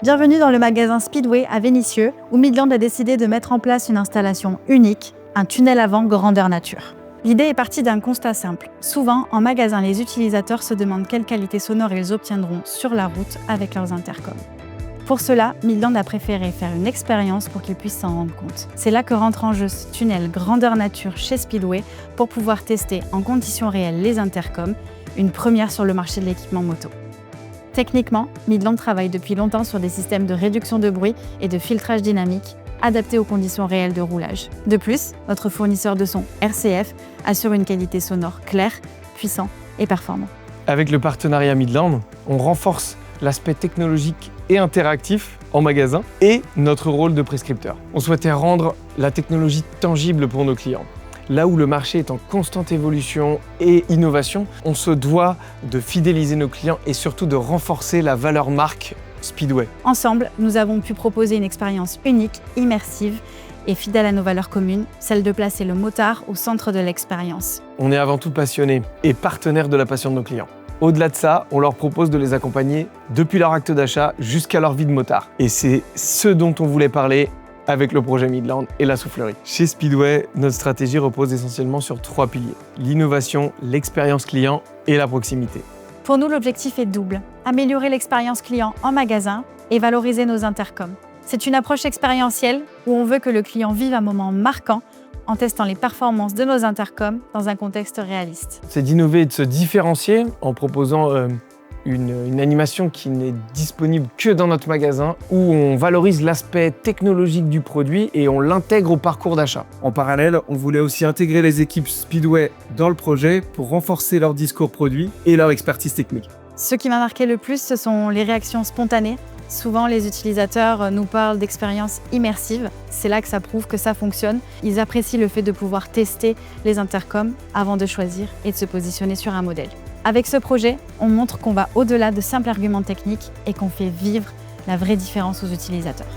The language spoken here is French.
Bienvenue dans le magasin Speedway à Vénissieux, où Midland a décidé de mettre en place une installation unique, un tunnel avant grandeur nature. L'idée est partie d'un constat simple. Souvent, en magasin, les utilisateurs se demandent quelle qualité sonore ils obtiendront sur la route avec leurs intercoms. Pour cela, Midland a préféré faire une expérience pour qu'ils puissent s'en rendre compte. C'est là que rentre en jeu ce tunnel grandeur nature chez Speedway pour pouvoir tester en conditions réelles les intercoms, une première sur le marché de l'équipement moto. Techniquement, Midland travaille depuis longtemps sur des systèmes de réduction de bruit et de filtrage dynamique adaptés aux conditions réelles de roulage. De plus, notre fournisseur de son RCF assure une qualité sonore claire, puissant et performant. Avec le partenariat Midland, on renforce l'aspect technologique et interactif en magasin et notre rôle de prescripteur. On souhaitait rendre la technologie tangible pour nos clients. Là où le marché est en constante évolution et innovation, on se doit de fidéliser nos clients et surtout de renforcer la valeur marque Speedway. Ensemble, nous avons pu proposer une expérience unique, immersive et fidèle à nos valeurs communes, celle de placer le motard au centre de l'expérience. On est avant tout passionnés et partenaires de la passion de nos clients. Au-delà de ça, on leur propose de les accompagner depuis leur acte d'achat jusqu'à leur vie de motard. Et c'est ce dont on voulait parler avec le projet Midland et la soufflerie. Chez Speedway, notre stratégie repose essentiellement sur 3 piliers: l'innovation, l'expérience client et la proximité. Pour nous, l'objectif est double: améliorer l'expérience client en magasin et valoriser nos intercoms. C'est une approche expérientielle où on veut que le client vive un moment marquant en testant les performances de nos intercoms dans un contexte réaliste. C'est d'innover et de se différencier en proposant une animation qui n'est disponible que dans notre magasin, où on valorise l'aspect technologique du produit et on l'intègre au parcours d'achat. En parallèle, on voulait aussi intégrer les équipes Speedway dans le projet pour renforcer leur discours produit et leur expertise technique. Ce qui m'a marqué le plus, ce sont les réactions spontanées. Souvent, les utilisateurs nous parlent d'expériences immersives. C'est là que ça prouve que ça fonctionne. Ils apprécient le fait de pouvoir tester les intercoms avant de choisir et de se positionner sur un modèle. Avec ce projet, on montre qu'on va au-delà de simples arguments techniques et qu'on fait vivre la vraie différence aux utilisateurs.